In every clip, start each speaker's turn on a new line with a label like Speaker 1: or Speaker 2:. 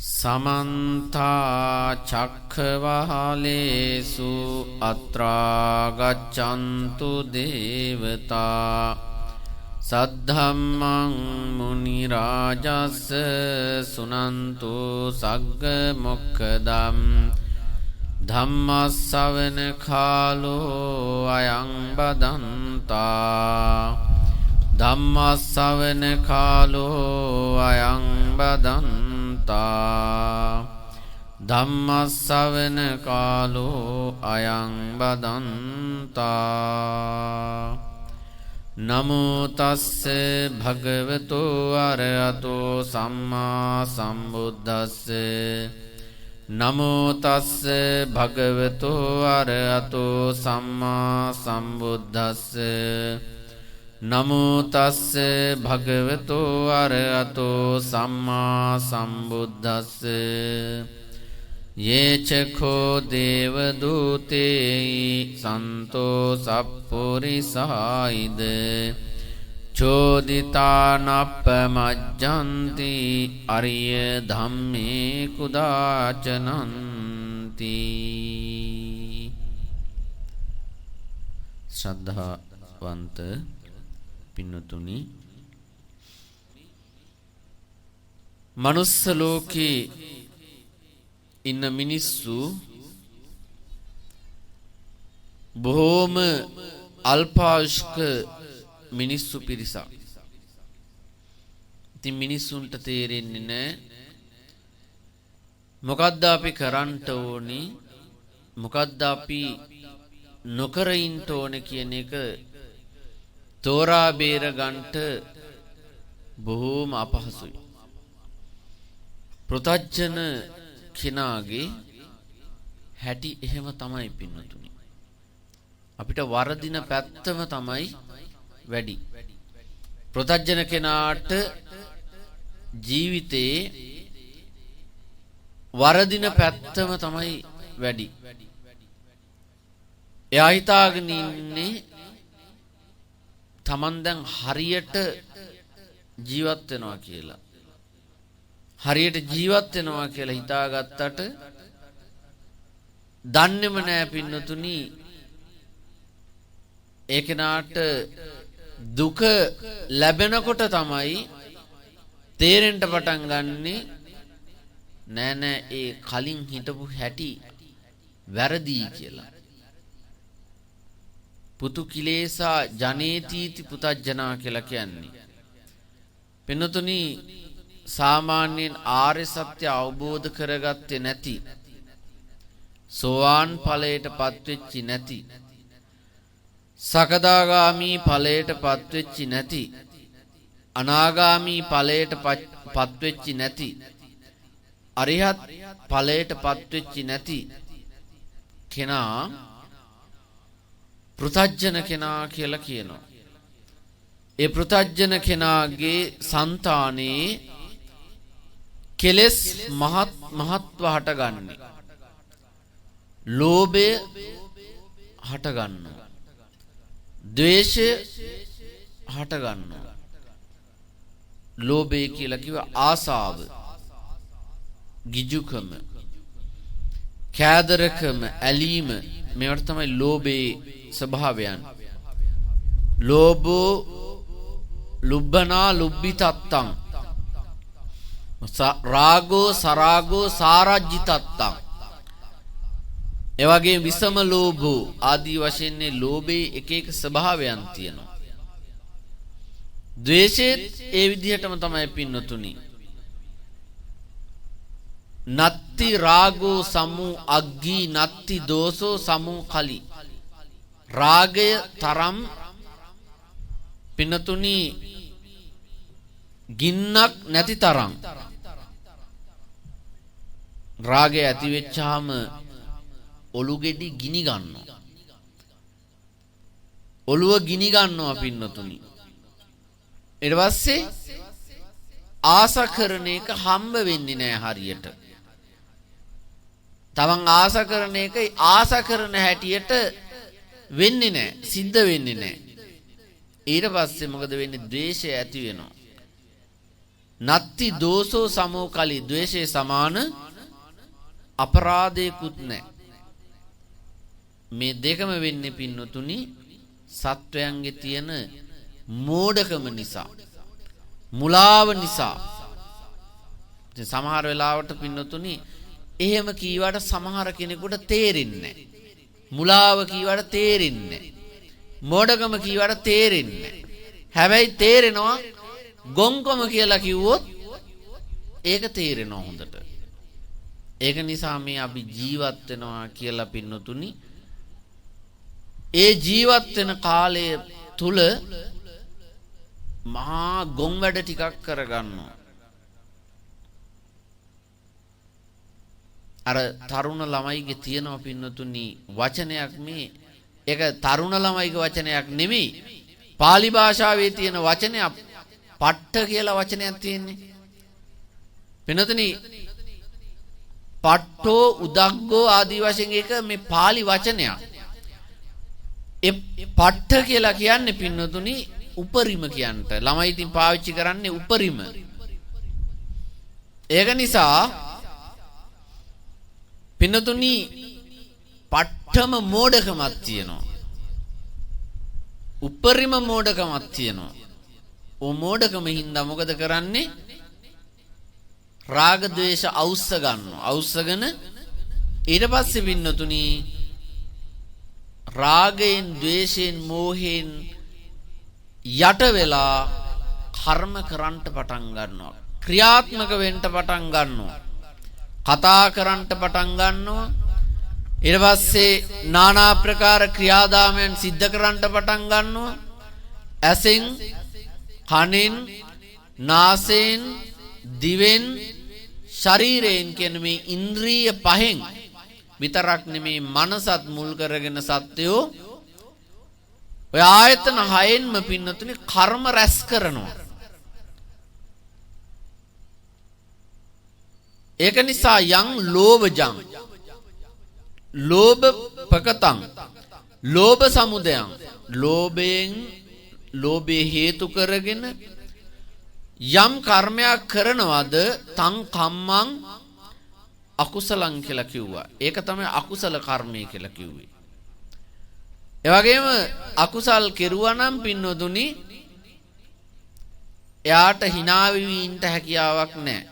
Speaker 1: समन्ता चक्रवालेषु अत्रा गच्छन्तु देवता सद्धम्मं मुनिराजस्य सुनन्तु सग्गमुखदं धम्मश्रवण कालो अयं बदन्ता धम्मश्रवण कालो अयं बदन्ता धम्मश्रवण कालो अयं बदन्ता नमो तस्से भगवतो अरहतो सम्मा सम्बुद्धस्से नमो तस्से भगवतो अरहतो सम्मा सम्बुद्धस्से नमो तस्से भगवतो अरहतो सम्मा सम्बुद्धस्से ये चखो देवदूते संतो सप्पुरिसायिद चोदितानप्पमज्जन्ति अर्य धम्मे कुदाचनन्ति। श्रद्धावंत पिन्नुतुनि मनुष्य लोके ඉන්න මිනිස්සු බොහෝම අල්පායුෂ්ක මිනිස්සු පිරිසක්. ඉතින් මිනිස්සුන්ට තේරෙන්නේ නැහැ මොකද්ද අපි කරන්න ඕනි මොකද්ද අපි නොකර ඉන්න ඕනේ කියන එක තෝරා බේර ගන්නට බොහෝම අපහසුයි. ප්‍රතඥ කෙනාගේ හැටි එහෙම තමයි පින්නතුනි. අපිට වරදින පැත්තම තමයි වැඩි. ප්‍රතඥ කෙනාට ජීවිතේ වරදින පැත්තම තමයි වැඩි. එයා හිතාගෙන ඉන්නේ Taman දැන් හරියට ජීවත් වෙනවා කියලා. හරියට ජීවත් වෙනවා කියලා හිතාගත්තට දන්නේම නෑ පින්නතුනි ඒ කෙනාට දුක ලැබෙනකොට තමයි තේරෙන්න පටන් ගන්නෙ නෑ නෑ ඒ කලින් හිටපු හැටි වැරදි කියලා. පුතු කිලේසා ජනේතිති පුතජනා කියලා කියන්නේ. පින්නතුනි සාමාන්‍යයෙන් ආර්ය සත්‍ය අවබෝධ කරගත්තේ නැති සෝවාන් ඵලයට පත්වෙච්චි නැති සකදාගාමි ඵලයට පත්වෙච්චි නැති අනාගාමි ඵලයට පත්වෙච්චි නැති අරිහත් ඵලයට පත්වෙච්චි නැති කෙනා පෘථග්ජන කෙනා කියලා කියනවා. ඒ පෘථග්ජන කෙනාගේ సంతානේ කෙලස් මහත්ව හටගන්නේ. ලෝභය හටගන්නවා. ද්වේෂය හටගන්නවා. ලෝභය කියලා කිව්ව ආසාව, ගිජුකම, කෑදරකම, ඇලීම මේවට තමයි ලෝභයේ ස්වභාවයන්. ලෝභෝ ලුබ්බනා ලුබ්බිතත්තං රාගෝ සරාගෝ සාරජ්ජිතත්තං. එවැගේ විසම ලෝභෝ ආදී වශයෙන් ලෝභයේ එක එක ස්වභාවයන් තියෙනවා. ද්වේෂයේත් ඒ විදිහටම තමයි පින්නතුනි. නත්ති රාගෝ සමු අග්ගී නත්ති දෝසෝ සමු කලි. රාගය තරම් පින්නතුනි ගින්නක් නැති තරම්. රාගය ඇති වෙච්චාම ඔලු ගෙඩි ගිනි ගන්නවා. ඔළුව ගිනි ගන්නවා පින්නතුනි. ඊට පස්සේ ආස කරන එක හම්බ වෙන්නේ නැහැ හරියට. තමන් ආස කරන එක ආස කරන හැටියට වෙන්නේ නැහැ, සිද්ධ වෙන්නේ නැහැ. ඊට පස්සේ මොකද වෙන්නේ? ද්වේෂය ඇති වෙනවා. නත්ති දෝසෝ සමෝ කලි ද්වේෂයේ සමාන අපරාධයකුත් නැහැ. මේ දෙකම වෙන්නේ පින්නතුනි සත්වයන්ගේ තියෙන මෝඩකම නිසා, මුලාව නිසා. ඉතින් සමහර වෙලාවට පින්නතුනි එහෙම කීවට සමහර කෙනෙකුට තේරෙන්නේ නැහැ. මුලාව කීවට තේරෙන්නේ නැහැ. මෝඩකම කීවට තේරෙන්නේ නැහැ. හැබැයි තේරෙනවා ගොංකම කියලා කිව්වොත් ඒක තේරෙනවා හොඳට. ඒක නිසා මේ අපි ජීවත් වෙනවා කියලා පින්නතුනි ඒ ජීවත් වෙන කාලය තුල මහා ගොන් වැඩ ටිකක් කරගන්නවා. අර තරුණ ළමයිගේ තියෙනවා පින්නතුනි වචනයක් මේ ඒක තරුණ ළමයිගේ වචනයක් නෙමෙයි. පාලි භාෂාවේ තියෙන වචනයක් පට්ඨ කියලා වචනයක් තියෙන්නේ. පින්නතුනි පට්ඨෝ උදග්ගෝ ආදී වශයෙන් එක මේ පාලි වචනයක්. ඒ පට්ඨ කියලා කියන්නේ පින්නතුනි උපරිම කියන්ට. ළමයි ඉතින් පාවිච්චි කරන්නේ උපරිම. ඒක නිසා පින්නතුනි පට්ඨම මෝඩකමක් තියෙනවා. උපරිම මෝඩකමක් තියෙනවා. ඕ මෝඩකම හින්දා මොකද කරන්නේ? රාග ద్వේෂ අවුස්ස ගන්නවා. අවුස්සගෙන ඊට පස්සේ පින්නතුනි රාගයෙන් ద్వේෂයෙන් මෝහයෙන් යට වෙලා කර්ම කරන්න පටන් ගන්නවා. ක්‍රියාත්මක වෙන්න පටන් ගන්නවා. කතා කරන්න පටන් ගන්නවා. ඊට පස්සේ নানা ප්‍රකාර ක්‍රියාදාමයන් සිද්ධ කරන්න පටන් ගන්නවා. ඇසෙන්, කනෙන්, නාසයෙන්, දිවෙන්, ශරීරයෙන් කියන මේ ඉන්ද්‍රිය පහෙන් විතරක් නෙමේ මනසත් මුල් කරගෙන සත්‍යෝ ඔය ආයතන හයෙන්ම පින්නතුනි කර්ම රැස් කරනවා. ඒක නිසා යං ලෝභජං ලෝභ පකතං ලෝභ සමුදයං ලෝභයෙන් ලෝභේ හේතු කරගෙන යම් කර්මයක් කරනවද තං කම්මං අකුසලං කියලා කිව්වා. ඒක තමයි අකුසල කර්මය කියලා කිව්වේ. ඒ වගේම අකුසල් කෙරුවා නම් පින්නොදුනි එයාට hina වෙවි ඉන්න හැකියාවක් නැහැ.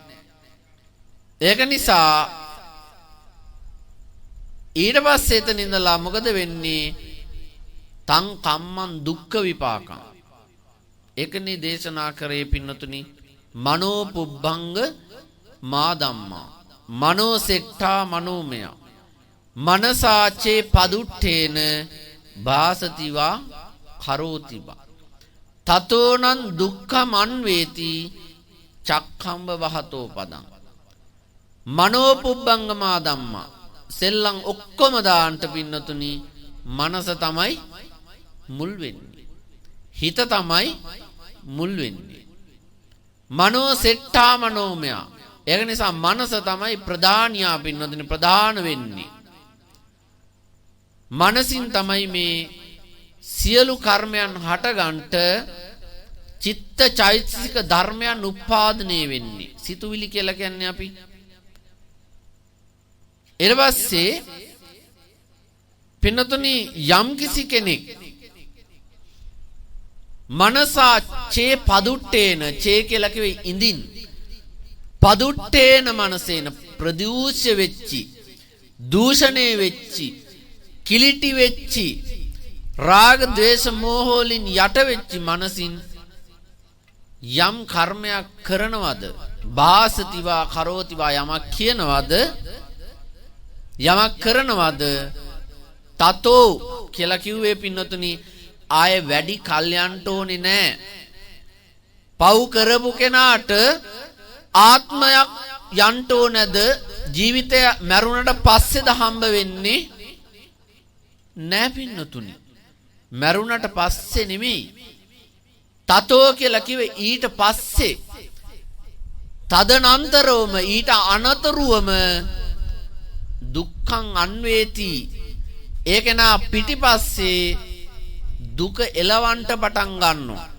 Speaker 1: ඒක නිසා ඊට පස්සේ එතන ඉඳලා මොකද වෙන්නේ? තං කම්මං දුක්ඛ විපාකං. ඒකනේ දේශනා කරේ පින්නතුනි මනෝ පුබ්බංග මා ධම්මා මනෝ සෙට්ඨා මනෝමය මනසාචේ පදුට්ඨේන භාසතිවා කරෝතිවා තතෝනං දුක්ඛමන් වේති චක්ඛම්බ වහතෝ පදං මනෝ පුබ්බංග මා ධම්මා සෙල්ලම් ඔක්කොම දාන්ට පින්නතුනි මනස තමයි මුල් වෙන්නේ. හිත තමයි මුල් වෙන්නේ. මනෝ සෙට්ඨා මනෝමය. ඒක නිසා මනස තමයි ප්‍රධානියා පින්නතුනි ප්‍රධාන වෙන්නේ. මනසින් තමයි මේ සියලු කර්මයන් හටගන්ට චිත්ත චෛතසික ධර්මයන් උපාදනය වෙන්නේ. සිතුවිලි කියලා කියන්නේ අපි. ඊට පස්සේ පින්නතුනි යම් කිසි කෙනෙක් මනසා චේ පදුට්ටේන චේ කියලා කිව්වේ ඉඳින් පදුට්ටේන මනසේන ප්‍රදූෂ්‍ය වෙච්චි දූෂණේ වෙච්චි කිලිටි වෙච්චි රාග ద్వේෂ මෝහ වලින් යට වෙච්චි මනසින් යම් කර්මයක් කරනවද භාසතිවා කරෝතිවා යමක් කියනවද යමක් කරනවද තතෝ කියලා කිව්වේ පින්නතුනි ආය වැඩි කල් යන්න ඕනේ නෑ. පව් කරපු කෙනාට ආත්මයක් යන්න ඕනද ජීවිතය මරුණට පස්සේද හම්බ වෙන්නේ නෑ පින්නතුනි. මරුණට පස්සේ නෙමෙයි. තතෝ කියලා කිව්වේ ඊට පස්සේ තදනන්තරවම ඊට අනතුරුවම දුක්ඛං අන්වේති. ඒක නා පිටිපස්සේ දුක එලවන්ට පටන් ගන්නවා.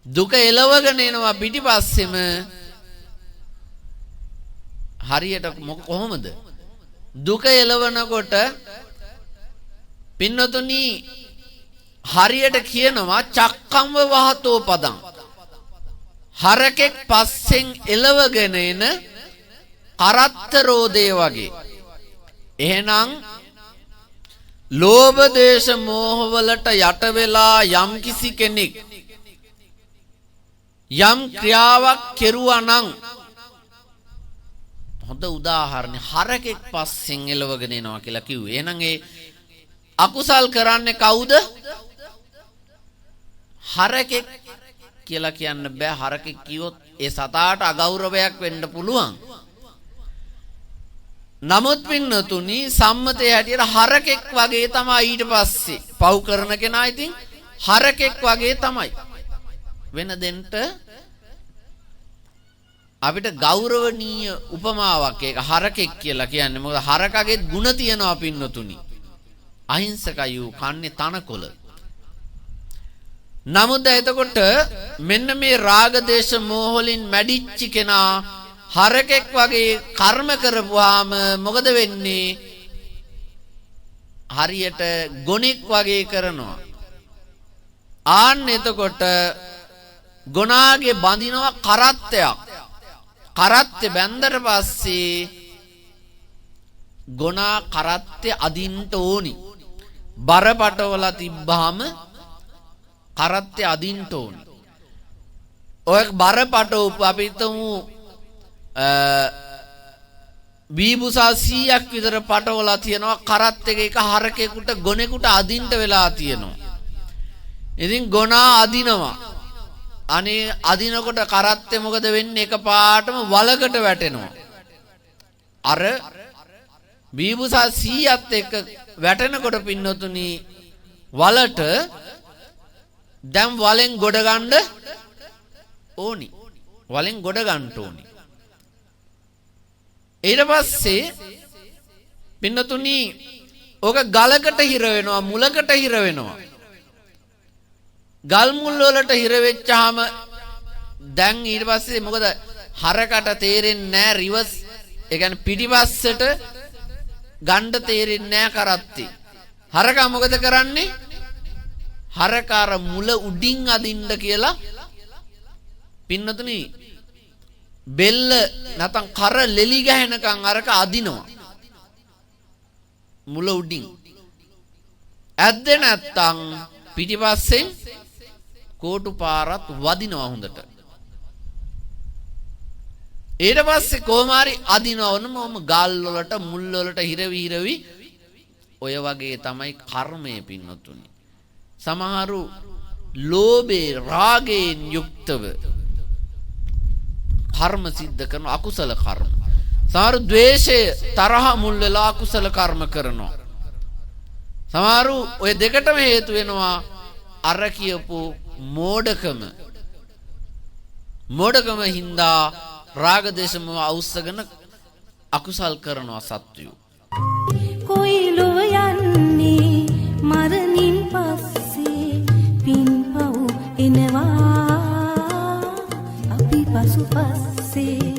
Speaker 1: දුක එලවගෙන එනවා පිටිපස්සෙම. හරියට කොහොමද? දුක එලවනකොට පින්නතුනි හරියට කියනවා චක්කම්ව වහතෝ පදං. හරකෙක් පස්සෙන් එලවගෙන එන කරත්ත රෝදේ වගේ. එහෙනම් ලෝභ දේශ මෝහ වලට යට වෙලා යම් කිසි කෙනෙක් යම් ක්‍රියාවක් කෙරුවා නම්, හොඳ උදාහරණයක් හරකෙක් පස්සෙන් එලවගෙන එනවා කියලා කිව්වේ. එහෙනම් ඒ අකුසල් කරන්නේ කවුද? හරකෙක් කියලා කියන්න බෑ. හරකෙක් කිව්වොත් ඒ සතාට අගෞරවයක් වෙන්න පුළුවන්. නමුත් පින්නතුනි සම්මතයේ හැටියට හරකෙක් වගේ තමයි ඊට පස්සේ පව් කරන කෙනා. ඉතින් හරකෙක් වගේ තමයි. වෙන දෙන්න අපිට ගෞරවනීය උපමාවක් ඒක හරකෙක් කියලා කියන්නේ. මොකද හරකගේ ಗುಣ තියෙනවා පින්නතුනි. අහිංසකයි ඌ, කන්නේ තනකොළ. නමුත් එතකොට මෙන්න මේ රාග දේශ මෝහ වලින් මැඩිච්ච කෙනා හරකෙක් වගේ කර්ම කරපුවාම මොකද වෙන්නේ? හරියට ගොනෙක් වගේ කරනවා. ආන්න එතකොට ගොනාගේ බඳිනවා කරත්තයක්. කරත්තේ බැන්දට පස්සේ ගොනා කරත්තේ අදින්න ඕනි. බරපටවල තිබ්බාම කරත්තේ අදින්න ඕනි. ඔය බරපටව අපි හිතමු බීබුසා 100ක් විතර පටවලා තියෙනවා. කරත් එක හරකෙකුට ගොනෙකුට අදින්න වෙලා තියෙනවා. ඉතින් ගොනා අදිනවා. අනේ අදිනකොට කරත්තේ මොකද වෙන්නේ? එකපාරටම වලකට වැටෙනවා. අර බීබුසා 100ත් එක්ක වැටෙනකොට පින්නතුනි වලට දැන් වලෙන් ගොඩ ගන්න ඕනි. වලෙන් ගොඩ ගන්න ඕනි. ඊට පස්සේ පින්නතුනි ඕක ගලකට හිර වෙනවා, මුලකට හිර වෙනවා. ගල් මුල් වලට හිර වෙච්චාම දැන් ඊට පස්සේ මොකද? හරකට තේරෙන්නේ නැහැ රිවර්ස්. ඒ කියන්නේ පිටිපස්සට ගණ්ඩ තේරෙන්නේ නැහැ කරත්තේ. හරකා මොකද කරන්නේ? හරකාර මුල උඩින් අදින්න කියලා පින්නතුනි බෙල්ල නැතන් කර ලෙලි ගහනකම් අරක අදිනවා. මුල උඩින්. ඇද්දේ නැත්තම් පිටිපස්සෙන් කෝටු පාරත් වදිනවා හොඳට. ඊට පස්සේ කොහොමාරි අදිනවනම ගල් වලට මුල් වලට හිරවි ඔය වගේ තමයි කර්මය පින්නතුනි. සමහරු ලෝභේ රාගයෙන් යුක්තව කර්ම සිද්ධ කරන අකුසල කර්ම. සමහරු ද්වේෂය තරහ මුල් වෙලා අකුසල කර්ම කරනවා. සමහරු ඔය දෙකටම හේතු වෙනවා අර කියපු මෝඩකම හින්දා රාග දේශ මොහ අවුස්සගෙන අකුසල් කරනවා සත්වයෝ.
Speaker 2: කොයිලොව යන්නේ මරණින් පස්සේ පින්පව් එනවා අපි පසුපස්සේ